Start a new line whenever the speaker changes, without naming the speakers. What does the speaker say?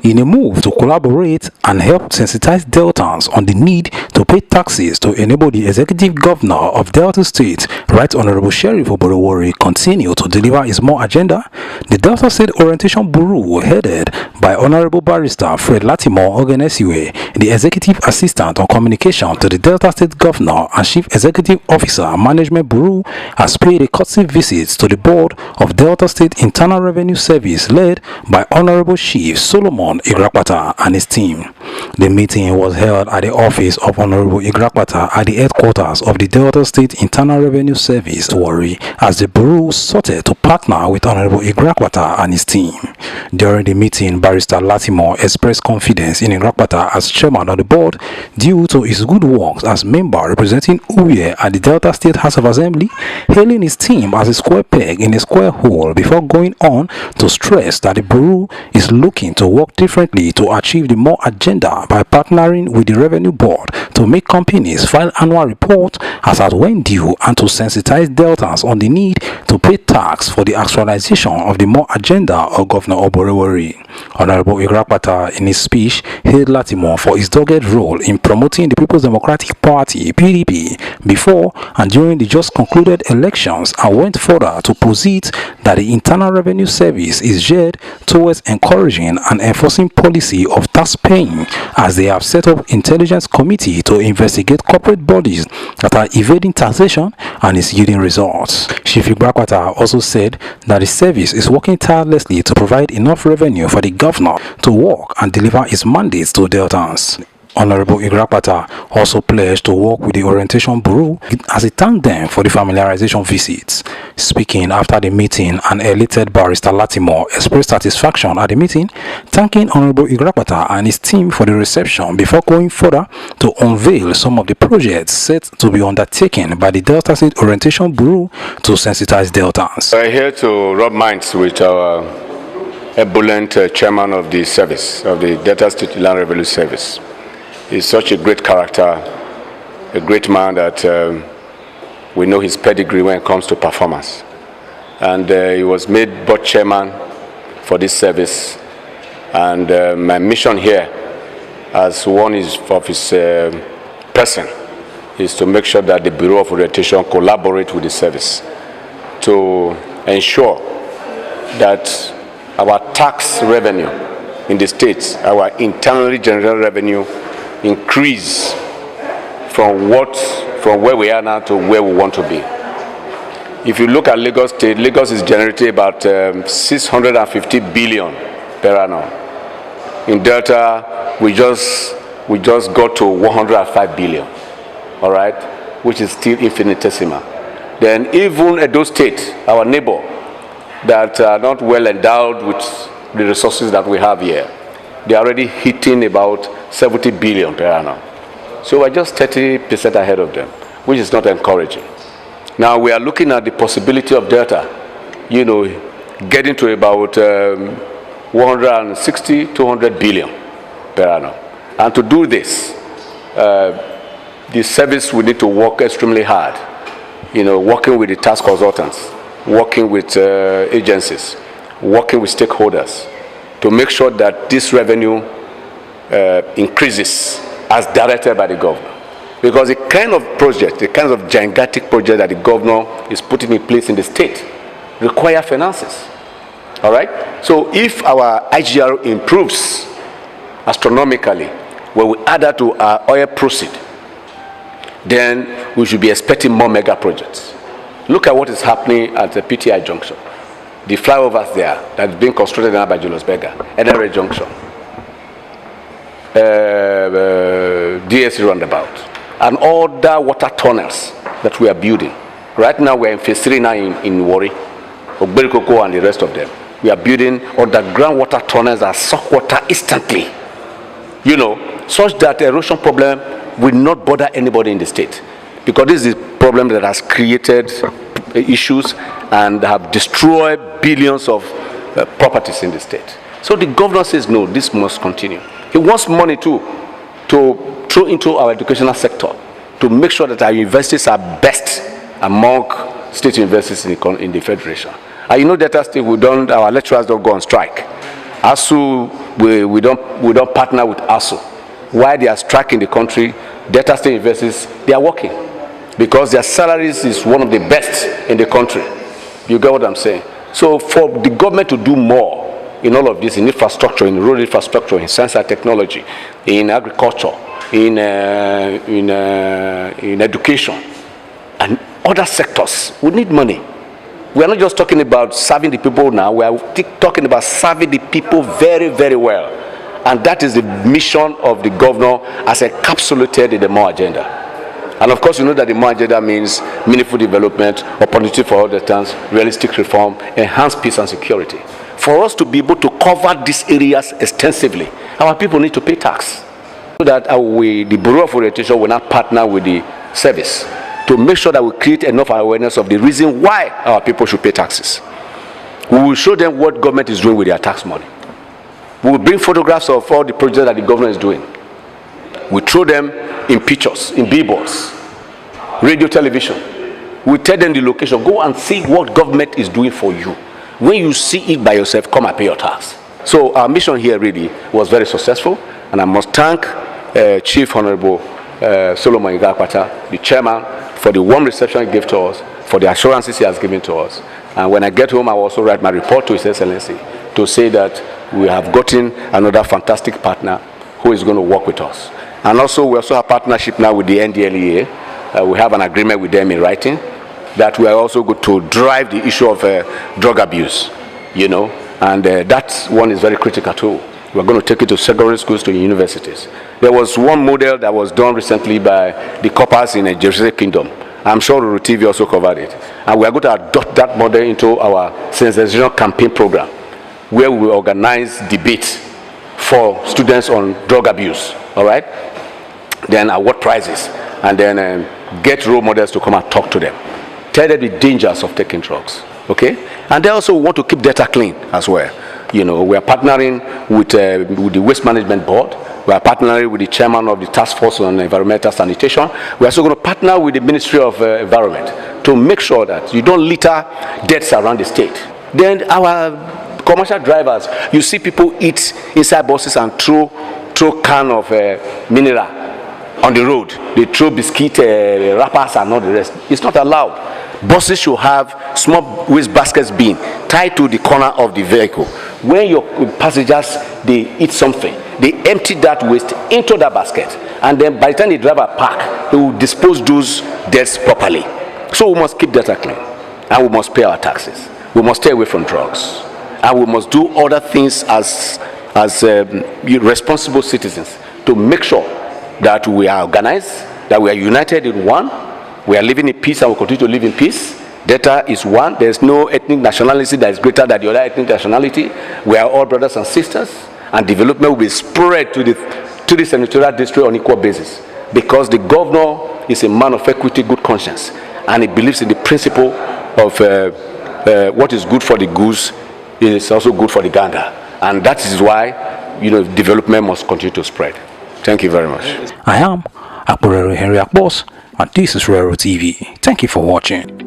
in a move to collaborate and help sensitize Deltans on the need to pay taxes to enable the executive governor of Delta State, Right Honorable Sheriff Oborowori, continue to deliver his more agenda. The Delta State Orientation Bureau, headed by Honorable Barrister Fred Latimore Ogenesiwe, the Executive Assistant on Communication to the Delta State Governor and Chief Executive Officer Management Bureau, has paid a courtesy visit to the board of Delta State Internal Revenue Service led by Honorable Chief Solomon Igrakwata and his team. The meeting was held at the office of Honorable Igrakwata at the headquarters of the Delta State Internal Revenue Service, Warri, as the Bureau sought to partner with Honorable Igrakwata and his team. During the meeting, Barrister Latimore expressed confidence in Igrakwata as chairman of the board due to his good works as member representing Uye at the Delta State House of Assembly, hailing his team as a square peg in a square hole before going on to stress that the Bureau is looking to work differently to achieve the more agenda by partnering with the Revenue Board to make companies file annual report as at when due and to sensitize Deltans on the need to pay tax for the actualization of the more agenda of Governor Oborowori. Honorable Igrakwata, in his speech, hailed Latimore for his dogged role in promoting the People's Democratic Party (PDP) before and during the just concluded elections, and went further to posit that the Internal Revenue Service is geared towards encouraging and enforcing policy of tax paying, as they have set up intelligence committee to investigate corporate bodies that are evading taxation and is yielding results. Chief Igrakwata also said that the service is working tirelessly to provide enough revenue for the governor to work and deliver his mandates to Deltans. Honorable Igrakwata also pledged to work with the Orientation Bureau as he thanked them for the familiarization visits. Speaking after the meeting, an elated Barrister Latimore expressed satisfaction at the meeting, thanking Honorable Igrakwata and his team for the reception before going further to unveil some of the projects set to be undertaken by the Delta State Orientation Bureau to sensitize Deltans.
We're here to rub minds with our ebullient chairman of the service, of the Delta State Land Revenue Service. He's such a great character, a great man that we know his pedigree when it comes to performance. And he was made board chairman for this service. And my mission here, as one of his person, is to make sure that the Bureau of Orientation collaborate with the service to ensure that our tax revenue in the states, our internally generated revenue, increase from where we are now to where we want to be. If you look at Lagos State, Lagos is generating about 650 billion per annum. In Delta, we just got to 105 billion, all right, which is still infinitesimal. Then even Edo State, our neighbor, that are not well endowed with the resources that we have here, they're already hitting about 70 billion per annum. So we're just 30% ahead of them, which is not encouraging. Now we are looking at the possibility of Delta, getting to about 160, 200 billion per annum. And to do this, the service will need to work extremely hard, working with the tax consultants, working with agencies, working with stakeholders to make sure that this revenue increases as directed by the governor. Because the kind of project, the kind of gigantic project that the governor is putting in place in the state require finances. All right? So if our IGR improves astronomically, when we add that to our oil proceed, then we should be expecting more mega projects. Look at what is happening at the PTI junction. The flyovers there that is being constructed now by Julius Berger, NRA junction, DSC roundabout, and all the water tunnels that we are building. Right now we're in phase 3 now in Warri, Ogberikoko and the rest of them. We are building underground water tunnels that suck water instantly, such that the erosion problem will not bother anybody in the state. Because this is a problem that has created issues and have destroyed billions of properties in the state. So the governor says, no, this must continue. He wants money too to throw into our educational sector to make sure that our universities are best among state universities in the Federation. And Delta State, our lecturers don't go on strike. ASU, we don't partner with ASU. While they are striking the country, Delta State universities, they are working because their salaries is one of the best in the country. You get what I'm saying? So for the government to do more in all of this, in infrastructure, in rural infrastructure, in science and technology, in agriculture, in education, and other sectors, we need money. We are not just talking about serving the people now, we are talking about serving the people very, very well. And that is the mission of the governor as encapsulated in the MORE agenda. And of course, you know that the MORE agenda means meaningful development, opportunity for all the times, realistic reform, enhanced peace and security. For us to be able to cover these areas extensively, our people need to pay tax. So that the Bureau of Orientation will not partner with the service to make sure that we create enough awareness of the reason why our people should pay taxes. We will show them what government is doing with their tax money. We will bring photographs of all the projects that the government is doing. We throw them in pictures, in billboards, radio, television. We tell them the location. Go and see what government is doing for you. When you see it by yourself, come and pay your tax. So our mission here really was very successful, and I must thank Chief Honorable Solomon Igapata, the chairman, for the warm reception he gave to us, for the assurances he has given to us. And when I get home, I will also write my report to His Excellency to say that we have gotten another fantastic partner who is going to work with us. And also, we also have partnership now with the NDLEA. We have an agreement with them in writing that we are also going to drive the issue of drug abuse, you know, and that one is very critical too. We're going to take it to secondary schools, to universities. There was one model that was done recently by the coppers in the Jersey Kingdom. I'm sure Rero TV also covered it. And we are going to adopt that model into our sensitization campaign program, where we will organize debates for students on drug abuse, all right? Then award prizes, and then get role models to come and talk to them. Tell them the dangers of taking drugs, okay? And they also want to keep data clean as well. You know, we are partnering with the Waste Management Board. We are partnering with the chairman of the Task Force on Environmental Sanitation. We are also going to partner with the Ministry of Environment to make sure that you don't litter deaths around the state. Then our commercial drivers, you see people eat inside buses and throw can of mineral on the road. They throw biscuit wrappers and all the rest. It's not allowed. Buses should have small waste baskets being tied to the corner of the vehicle. When your passengers, they eat something, they empty that waste into that basket, and then by the time the driver park, they will dispose those deaths properly. So we must keep data clean, and we must pay our taxes. We must stay away from drugs, and we must do other things as responsible citizens to make sure that we are organized, that we are united in one. We are living in peace and we continue to live in peace. Data is one. There is no ethnic nationality that is greater than the other ethnic nationality. We are all brothers and sisters, and development will be spread to the senatorial district on equal basis, because the governor is a man of equity, good conscience, and he believes in the principle of what is good for the goose is also good for the gander, and that is why, you know, development must continue to spread. Thank you very much.
I am Akburere Henry Akbos, and this is Rero TV. Thank you for watching.